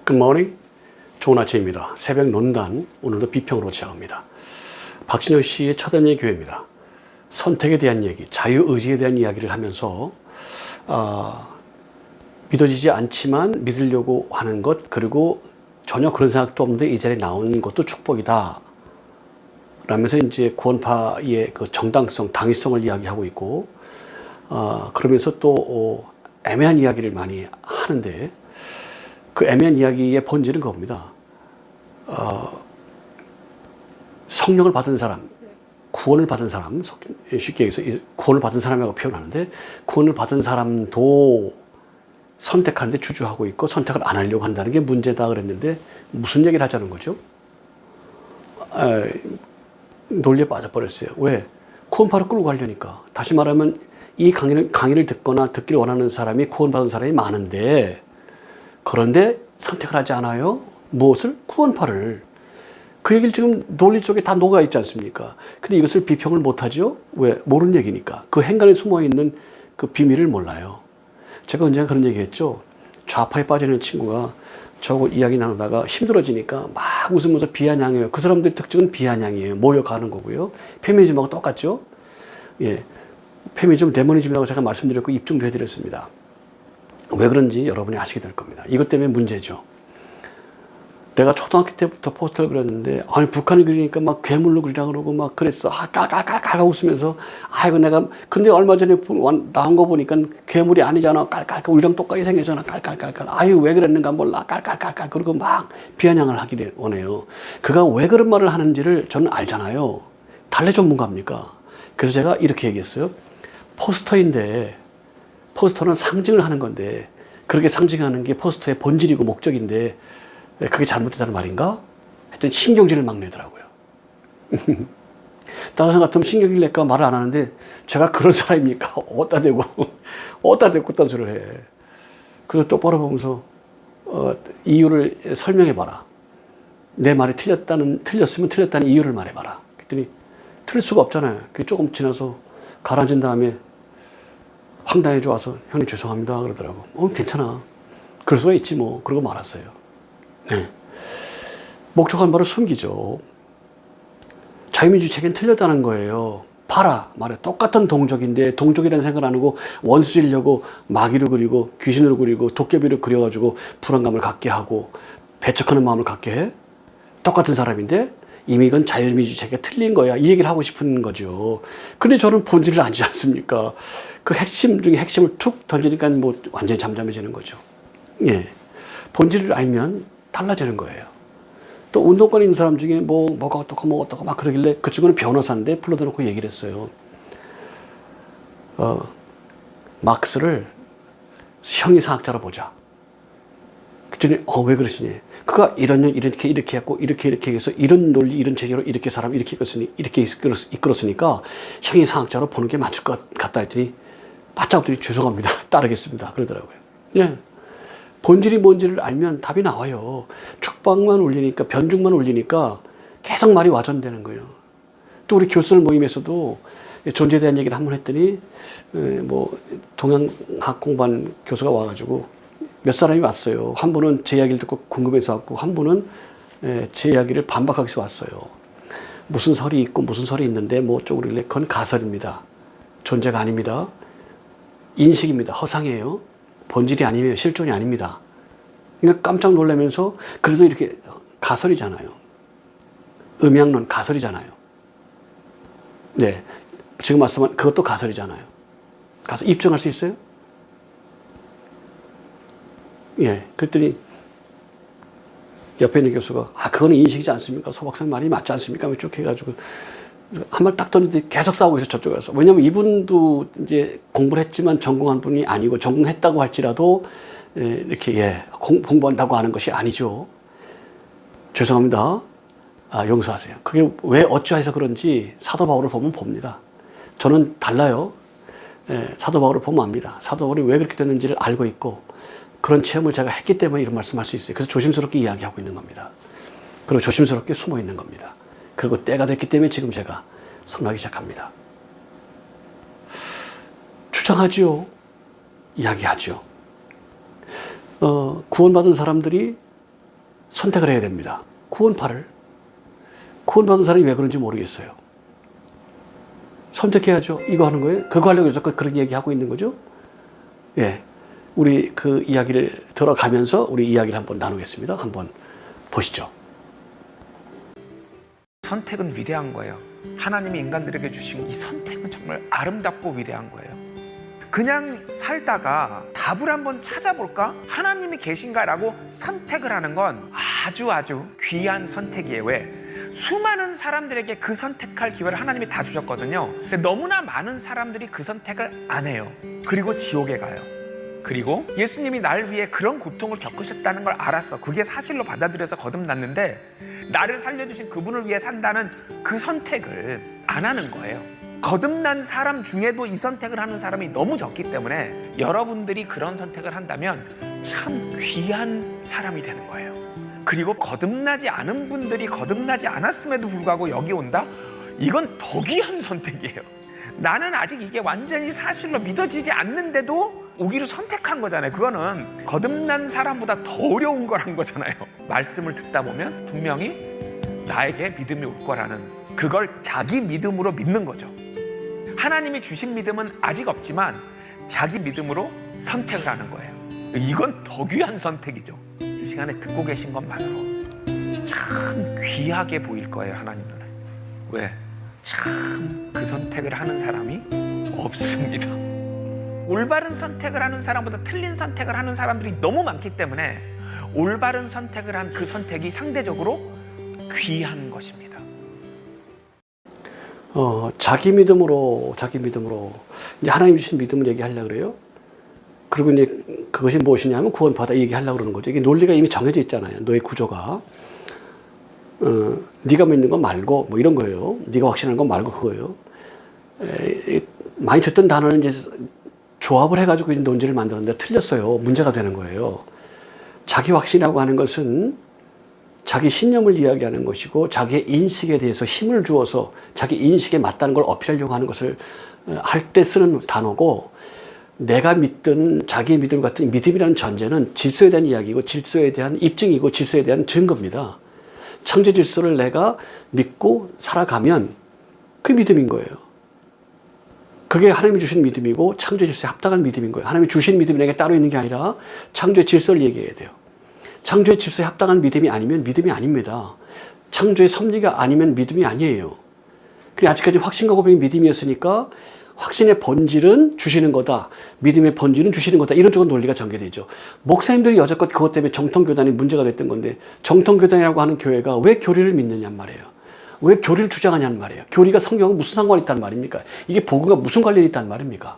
굿모닝, 좋은 아침입니다. 새벽 논단, 오늘도 비평으로 시작합니다. 박진영 씨의 첫언니 교회입니다. 선택에 대한 얘기, 자유의지에 대한 이야기를 하면서 믿어지지 않지만 믿으려고 하는 것, 그리고 전혀 그런 생각도 없는데 이 자리에 나오는 것도 축복이다 라면서 이제 구원파의 그 정당성, 당위성을 이야기하고 있고, 그러면서 또 애매한 이야기를 많이 하는데, 그 애매한 이야기의 본질은 그겁니다. 성령을 받은 사람, 구원을 받은 사람, 쉽게 얘기해서 구원을 받은 사람이라고 표현하는데, 구원을 받은 사람도 선택하는데 주저하고 있고 선택을 안 하려고 한다는 게 문제다 그랬는데, 무슨 얘기를 하자는 거죠? 논리에 빠져버렸어요. 왜? 구원파를 끌고 가려니까. 다시 말하면 이 강의를 듣거나 듣기를 원하는 사람이 구원받은 사람이 많은데, 그런데 선택을 하지 않아요? 무엇을? 구원파를. 그 얘기를 지금 논리 쪽에 다 녹아 있지 않습니까? 근데 이것을 비평을 못하죠? 왜? 모르는 얘기니까. 그 행간에 숨어있는 그 비밀을 몰라요. 제가 언젠가 그런 얘기 했죠. 좌파에 빠지는 친구가 저하고 이야기 나누다가 힘들어지니까 막 웃으면서 비아냥해요. 그 사람들의 특징은 비아냥이에요. 모여가는 거고요. 페미니즘하고 똑같죠? 예. 페미니즘, 데모니즘이라고 제가 말씀드렸고 입증도 해드렸습니다. 왜 그런지 여러분이 아시게 될 겁니다. 이것 때문에 문제죠. 내가 초등학교 때부터 포스터를 그렸는데, 아니, 북한을 그리니까 막 괴물로 그리라 그러고 막 그랬어. 깔깔깔깔 웃으면서, 아이고, 내가, 근데 얼마 전에 나온 거 보니까 괴물이 아니잖아. 깔깔깔, 우리랑 똑같이 생겼잖아. 깔깔깔깔. 아유, 왜 그랬는가 몰라. 깔깔깔깔. 그러고 막 비아냥을 하기를 원해요. 그가 왜 그런 말을 하는지를 저는 알잖아요. 달래 전문가입니까? 그래서 제가 이렇게 얘기했어요. 포스터인데, 포스터는 상징을 하는 건데, 그렇게 상징하는 게 포스터의 본질이고 목적인데, 그게 잘못됐다는 말인가? 하여튼 신경질을 막 내더라고요. 다른 사람 같으면 신경질 낼까 말을 안 하는데, 제가 그런 사람입니까? 어디다 대고 그딴 소리를 해. 그래서 똑바로 보면서, 이유를 설명해봐라. 내 말이 틀렸으면 틀렸다는 이유를 말해봐라. 그랬더니, 틀릴 수가 없잖아요. 조금 지나서 가라앉은 다음에 황당해져 와서, 형님 죄송합니다. 그러더라고. 괜찮아. 그럴 수가 있지 뭐. 그러고 말았어요. 네. 목적한 바를 숨기죠. 자유민주 체계는 틀렸다는 거예요. 봐라 말해. 똑같은 동족인데 동족이라는 생각을 안 하고 원수지려고 마귀로 그리고 귀신으로 그리고 도깨비로 그려가지고 불안감을 갖게 하고 배척하는 마음을 갖게 해? 똑같은 사람인데 이미 이건 자유민주 체계가 틀린 거야. 이 얘기를 하고 싶은 거죠. 근데 저는 본질을 알지 않습니까? 그 핵심 중에 핵심을 툭 던지니까 뭐 완전히 잠잠해지는 거죠. 예. 본질을 알면 달라지는 거예요. 또 운동권에 있는 사람 중에 뭐가 어떻고 막 그러길래 그 친구는 변호사인데 불러다 놓고 얘기를 했어요. 막스를 형이상학자로 보자. 그랬더니 왜 그러시니? 그가 이렇게 했고 이렇게 해서 이런 논리 이런 체계로 이렇게 사람 이렇게 이끌었으니까 형이상학자로 보는 게 맞을 것 같다 했더니 바짝 엎드려 죄송합니다. 따르겠습니다. 그러더라고요. 예. 본질이 뭔지를 알면 답이 나와요. 축방만 올리니까, 변죽만 올리니까 계속 말이 와전되는 거예요. 또 우리 교수들 모임에서도 존재에 대한 얘기를 한번 했더니, 동양학공반 교수가 와가지고 몇 사람이 왔어요. 한 분은 제 이야기를 듣고 궁금해서 왔고, 한 분은 제 이야기를 반박하기 위해서 왔어요. 무슨 설이 있고 무슨 설이 있는데 뭐 쪽으로 그건 가설입니다. 존재가 아닙니다. 인식입니다. 허상이에요. 본질이 아니면 실존이 아닙니다. 그러니까 깜짝 놀라면서 그래도 이렇게 가설이잖아요. 음양론 가설이잖아요. 네. 지금 말씀한 그것도 가설이잖아요. 가서 입증할 수 있어요? 예. 그랬더니 옆에 있는 교수가 그거는 인식이지 않습니까? 서 박사님 말이 맞지 않습니까? 쭉 해가지고 한 말 딱 던지는데 계속 싸우고 있어 저쪽에 가서. 왜냐면 이분도 이제 공부를 했지만 전공한 분이 아니고 전공했다고 할지라도 이렇게 공부한다고 하는 것이 아니죠. 죄송합니다. 용서하세요. 그게 왜 어찌해서 그런지 사도 바울을 보면 봅니다. 저는 달라요. 사도 바울을 보면 압니다. 사도 바울이 왜 그렇게 됐는지를 알고 있고 그런 체험을 제가 했기 때문에 이런 말씀할 수 있어요. 그래서 조심스럽게 이야기하고 있는 겁니다. 그리고 조심스럽게 숨어 있는 겁니다. 그리고 때가 됐기 때문에 지금 제가 선언하기 시작합니다. 주장하지요. 이야기하죠. 구원받은 사람들이 선택을 해야 됩니다. 구원파를. 구원받은 사람이 왜 그런지 모르겠어요. 선택해야죠. 이거 하는 거예요. 그거 하려고 해서 그런 얘기하고 있는 거죠. 예. 우리 그 이야기를 들어가면서 우리 이야기를 한번 나누겠습니다. 한번 보시죠. 선택은 위대한 거예요. 하나님이 인간들에게 주신 이 선택은 정말 아름답고 위대한 거예요. 그냥 살다가 답을 한번 찾아볼까? 하나님이 계신가라고 선택을 하는 건 아주 귀한 선택이에요. 왜? 수많은 사람들에게 그 선택할 기회를 하나님이 다 주셨거든요. 근데 너무나 많은 사람들이 그 선택을 안 해요. 그리고 지옥에 가요. 그리고 예수님이 날 위해 그런 고통을 겪으셨다는 걸 알았어. 그게 사실로 받아들여서 거듭났는데 나를 살려주신 그분을 위해 산다는 그 선택을 안 하는 거예요. 거듭난 사람 중에도 이 선택을 하는 사람이 너무 적기 때문에 여러분들이 그런 선택을 한다면 참 귀한 사람이 되는 거예요. 그리고 거듭나지 않은 분들이 거듭나지 않았음에도 불구하고 여기 온다? 이건 더 귀한 선택이에요. 나는 아직 이게 완전히 사실로 믿어지지 않는데도 오기를 선택한 거잖아요. 그거는 거듭난 사람보다 더 어려운 거란 거잖아요. 말씀을 듣다 보면 분명히 나에게 믿음이 올 거라는, 그걸 자기 믿음으로 믿는 거죠. 하나님이 주신 믿음은 아직 없지만 자기 믿음으로 선택을 하는 거예요. 이건 더 귀한 선택이죠. 이 시간에 듣고 계신 것만으로 참 귀하게 보일 거예요, 하나님 눈에. 왜? 참 그 선택을 하는 사람이 없습니다. 올바른 선택을 하는 사람보다 틀린 선택을 하는 사람들이 너무 많기 때문에 올바른 선택을 한 그 선택이 상대적으로 귀한 것입니다. 자기 믿음으로 이제 하나님 주신 믿음을 얘기하려고 그래요. 그리고 이제 그것이 무엇이냐면 구원받아 얘기하려고 그러는 거죠. 이게 논리가 이미 정해져 있잖아요. 너의 구조가. 네가 믿는 건 말고 뭐 이런 거예요. 네가 확신하는 건 말고 그거예요. 많이 듣던 단어는 이제 조합을 해가지고 논지를 만들었는데 틀렸어요. 문제가 되는 거예요. 자기 확신이라고 하는 것은 자기 신념을 이야기하는 것이고 자기의 인식에 대해서 힘을 주어서 자기 인식에 맞다는 걸 어필하려고 하는 것을 할 때 쓰는 단어고, 내가 믿든 자기의 믿음 같은 믿음이라는 전제는 질서에 대한 이야기고 질서에 대한 입증이고 질서에 대한 증거입니다. 창조 질서를 내가 믿고 살아가면 그 믿음인 거예요. 그게 하나님이 주신 믿음이고 창조 질서에 합당한 믿음인 거예요. 하나님이 주신 믿음이 내게 따로 있는 게 아니라 창조의 질서를 얘기해야 돼요. 창조의 질서에 합당한 믿음이 아니면 믿음이 아닙니다. 창조의 섭리가 아니면 믿음이 아니에요. 그래, 아직까지 확신과 고백이 믿음이었으니까 확신의 본질은 주시는 거다, 믿음의 본질은 주시는 거다, 이런 쪽은 논리가 전개되죠. 목사님들이 여태껏 그것 때문에 정통교단이 문제가 됐던 건데, 정통교단이라고 하는 교회가 왜 교리를 믿느냐는 말이에요. 왜 교리를 주장하냐는 말이에요. 교리가 성경과 무슨 상관이 있다는 말입니까? 이게 복음과 무슨 관련이 있다는 말입니까?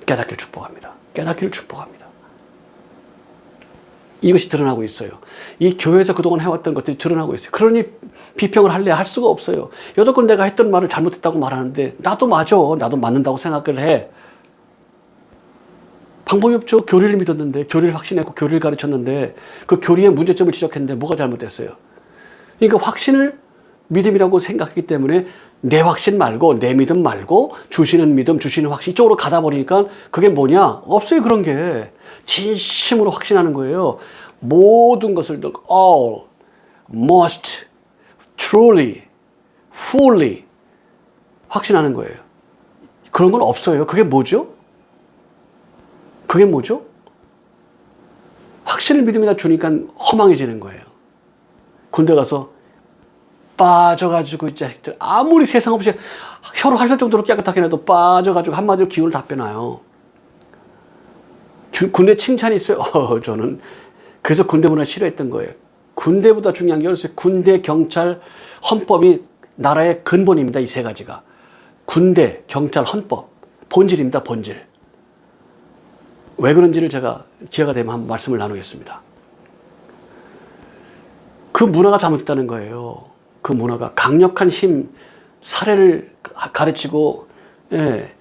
깨닫기를 축복합니다. 깨닫기를 축복합니다. 이것이 드러나고 있어요. 이 교회에서 그동안 해왔던 것들이 드러나고 있어요. 그러니 비평을 할래야 할 수가 없어요. 여태껏 내가 했던 말을 잘못했다고 말하는데 나도 맞아. 나도 맞는다고 생각을 해. 방법이 없죠. 교리를 믿었는데, 교리를 확신했고 교리를 가르쳤는데 그 교리의 문제점을 지적했는데 뭐가 잘못됐어요? 그러니까 확신을 믿음이라고 생각했기 때문에 내 확신 말고 내 믿음 말고 주시는 믿음, 주시는 확신 이쪽으로 가다 보니까 그게 뭐냐? 없어요. 그런 게. 진심으로 확신하는 거예요. 모든 것을 all, most, truly, fully 확신하는 거예요. 그런 건 없어요. 그게 뭐죠? 그게 뭐죠? 확신을 믿음에다 주니까 허망해지는 거예요. 군대 가서 빠져가지고 이 자식들 아무리 세상 없이 혀로 할 정도로 깨끗하게 해도 빠져가지고 한마디로 기운을 다 빼놔요. 군대 칭찬이 있어요. 저는 그래서 군대 문화 싫어했던 거예요. 군대보다 중요한 게 어딨어요? 군대, 경찰, 헌법이 나라의 근본입니다. 이 세 가지가. 군대, 경찰, 헌법. 본질입니다. 본질. 왜 그런지를 제가 기회가 되면 한번 말씀을 나누겠습니다. 그 문화가 잘못됐다는 거예요. 그 문화가 강력한 힘, 사례를 가르치고, 예,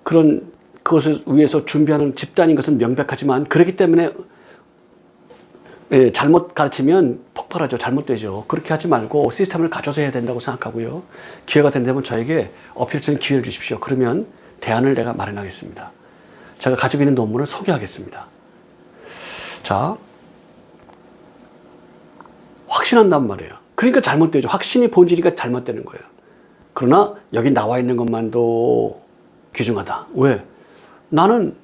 그것을 위해서 준비하는 집단인 것은 명백하지만, 그렇기 때문에 예, 잘못 가르치면 폭발하죠. 잘못되죠. 그렇게 하지 말고 시스템을 가져서 해야 된다고 생각하고요. 기회가 된다면 저에게 어필적인 기회를 주십시오. 그러면 대안을 내가 마련하겠습니다. 제가 가지고 있는 논문을 소개하겠습니다. 자, 확신한단 말이에요. 그러니까 잘못되죠. 확신이 본질이니까 잘못되는 거예요. 그러나 여기 나와 있는 것만도 귀중하다. 왜? 나는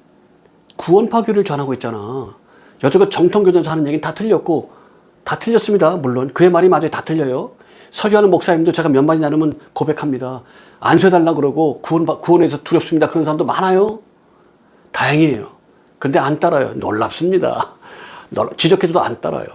구원파 교리를 전하고 있잖아. 여태껏 정통교단에서 하는 얘기는 다 틀렸고, 다 틀렸습니다. 물론 그의 말이 맞아요. 다 틀려요. 설교하는 목사님도 제가 몇 마디 나누면 고백합니다. 안수해달라 그러고 구원에서 두렵습니다. 그런 사람도 많아요. 다행이에요. 근데 안 따라요. 놀랍습니다. 지적해줘도 안 따라요.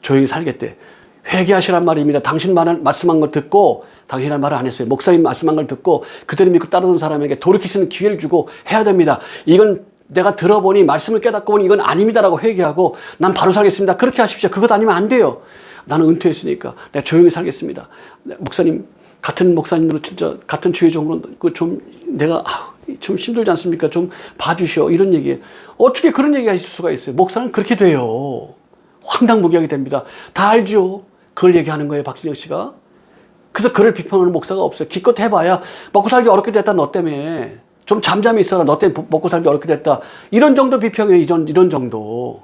조용히 살겠대. 회개하시란 말입니다. 당신 말씀한 걸 듣고, 당신 말을 안 했어요. 목사님 말씀한 걸 듣고 그대로 믿고 따르던 사람에게 돌이킬 수 있는 기회를 주고 해야 됩니다. 이건 내가 들어보니 말씀을 깨닫고 보니 이건 아닙니다라고 회개하고 난 바로 살겠습니다. 그렇게 하십시오. 그것 아니면 안 돼요. 나는 은퇴했으니까 내가 조용히 살겠습니다. 목사님, 같은 목사님으로 진짜 같은 주의 종으로 좀 내가 좀 힘들지 않습니까? 좀 봐주시오. 이런 얘기예요. 어떻게 그런 얘기가 있을 수가 있어요? 목사는 그렇게 돼요. 황당무계하게 됩니다. 다 알죠. 그걸 얘기하는 거예요, 박진영 씨가. 그래서 그를 비판하는 목사가 없어요. 기껏 해봐야 먹고 살기 어렵게 됐다, 너 때문에. 좀 잠잠히 있어라, 너 때문에 먹고 살기 어렵게 됐다. 이런 정도 비평이에요, 이런 정도.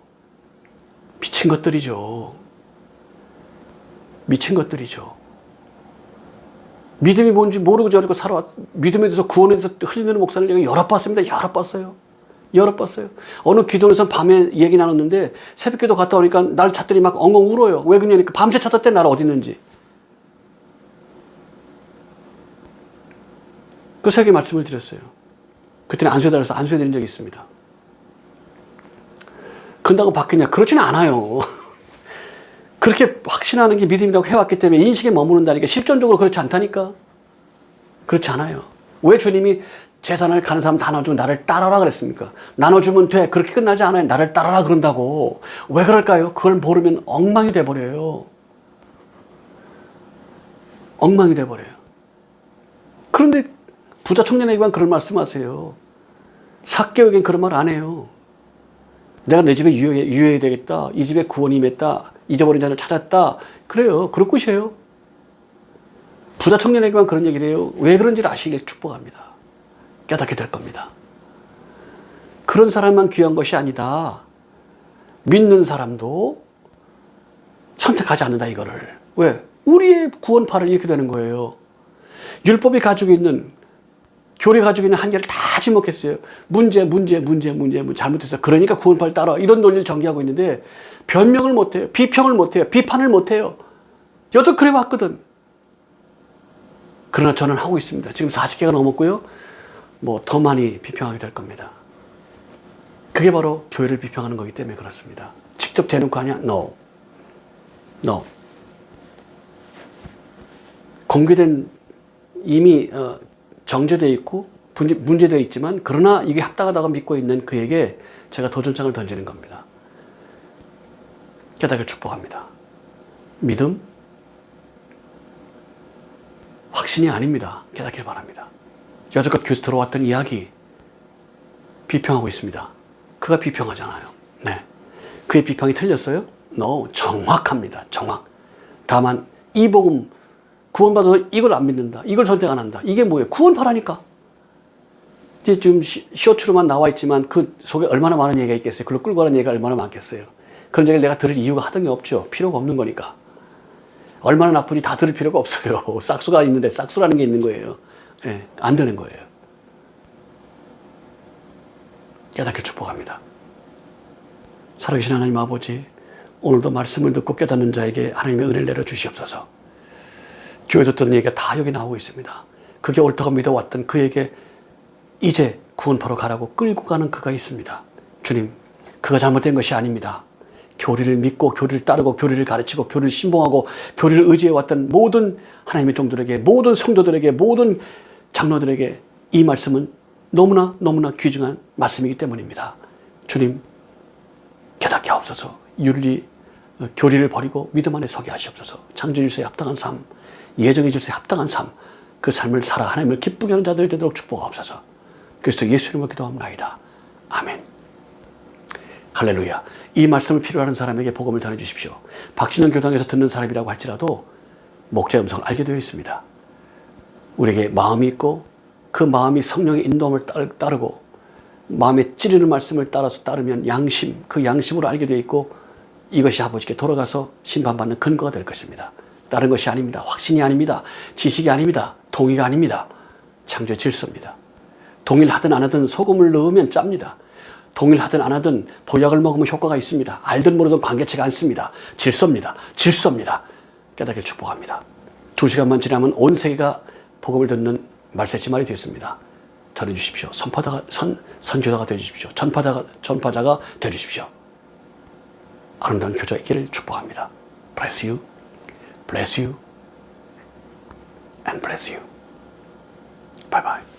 미친 것들이죠. 미친 것들이죠. 믿음이 뭔지 모르고 저러고 믿음에 대해서 구원에 대해서 흘리는 목사를 내가 여러 봤습니다. 여러 봤어요. 어느 기도원에서 밤에 얘기 나눴는데 새벽 기도 갔다 오니까 날 찾더니 막 엉엉 울어요. 왜 그러냐니까 밤새 찾았대, 나를 어디 있는지. 그 세게 말씀을 드렸어요. 그때는 안수해달라서 안수해드린 적이 있습니다. 그런다고 바뀌냐? 그렇지는 않아요. 그렇게 확신하는 게 믿음이라고 해왔기 때문에 인식에 머무른다니까. 실존적으로 그렇지 않다니까. 그렇지 않아요. 왜 주님이 재산을 가는 사람 다 나눠주고 나를 따라라 그랬습니까? 나눠주면 돼. 그렇게 끝나지 않아요. 나를 따라라 그런다고. 왜 그럴까요? 그걸 모르면 엉망이 돼버려요. 엉망이 돼버려요. 그런데 부자 청년에게만 그런 말씀하세요. 삭개에겐 그런 말 안 해요. 내가 내 집에 유효해야 되겠다. 이 집에 구원이 임했다. 잊어버린 자를 찾았다. 그래요. 그럴 것이에요. 부자 청년에게만 그런 얘기를 해요. 왜 그런지를 아시길 축복합니다. 깨닫게 될 겁니다. 그런 사람만 귀한 것이 아니다. 믿는 사람도 선택하지 않는다, 이거를. 왜? 우리의 구원파를 이렇게 되는 거예요. 율법이 가지고 있는, 교리 가지고 있는 한계를 다 지목했어요. 문제, 잘못했어. 그러니까 구원파를 따라. 이런 논리를 전개하고 있는데 변명을 못해요. 비평을 못해요. 비판을 못해요. 여태 그래 왔거든. 그러나 저는 하고 있습니다. 지금 40개가 넘었고요. 더 많이 비평하게 될 겁니다. 그게 바로 교회를 비평하는 거기 때문에 그렇습니다. 직접 대놓고 하냐? No. 공개된 이미 정제되어 있고 문제되어 있지만 그러나 이게 합당하다고 믿고 있는 그에게 제가 도전장을 던지는 겁니다. 깨닫기를 축복합니다. 믿음? 확신이 아닙니다. 깨닫기를 바랍니다. 여태껏 교회에서 들어왔던 이야기 비평하고 있습니다. 그가 비평하잖아요. 네. 그의 비평이 틀렸어요? No. 정확합니다. 정확. 다만 이 복음 구원받아서 이걸 안 믿는다. 이걸 선택 안 한다. 이게 뭐예요? 구원파라니까. 이제 지금 쇼츠로만 나와 있지만 그 속에 얼마나 많은 얘기가 있겠어요. 그걸 끌고 가는 얘기가 얼마나 많겠어요. 그런 얘기를 내가 들을 이유가 하등이 없죠. 필요가 없는 거니까. 얼마나 나쁜지 다 들을 필요가 없어요. 싹수가 있는데 싹수라는 게 있는 거예요. 예, 안 되는 거예요. 깨닫게 축복합니다. 살아계신 하나님 아버지, 오늘도 말씀을 듣고 깨닫는 자에게 하나님의 은혜를 내려주시옵소서. 교회에서 듣는 얘기가 다 여기 나오고 있습니다. 그게 옳다고 믿어왔던 그에게 이제 구원파로 가라고 끌고 가는 그가 있습니다. 주님, 그가 잘못된 것이 아닙니다. 교리를 믿고 교리를 따르고 교리를 가르치고 교리를 신봉하고 교리를 의지해왔던 모든 하나님의 종들에게, 모든 성도들에게, 모든 장로들에게 이 말씀은 너무나 귀중한 말씀이기 때문입니다. 주님, 깨닫게 하옵소서. 교리를 버리고 믿음 안에 서게 하시옵소서. 창조의 질서에 합당한 삶, 예정의 질서에 합당한 삶, 그 삶을 살아 하나님을 기쁘게 하는 자들이 되도록 축복하옵소서. 그리스도 예수 이름으로 기도합니다. 아멘. 할렐루야. 이 말씀을 필요로 하는 사람에게 복음을 전해주십시오. 박진영 교당에서 듣는 사람이라고 할지라도 목자의 음성을 알게 되어 있습니다. 우리에게 마음이 있고 그 마음이 성령의 인도함을 따르고 마음에 찌르는 말씀을 따라서 따르면 양심, 그 양심으로 알게 되어 있고 이것이 아버지께 돌아가서 심판받는 근거가 될 것입니다. 다른 것이 아닙니다. 확신이 아닙니다. 지식이 아닙니다. 동의가 아닙니다. 창조의 질서입니다. 동일하든 안 하든 소금을 넣으면 짭니다. 동일하든 안 하든 보약을 먹으면 효과가 있습니다. 알든 모르든 관계치가 않습니다. 질서입니다. 질서입니다. 깨닫기를 축복합니다. 2시간만 지나면 온 세계가 복음을 듣는 말세지말이 됐습니다. 전해주십시오. 선교사가 되어주십시오. 전파자가 되어주십시오. 아름다운 교제가 있기를 축복합니다. Bless you, bless you, and bless you. Bye bye.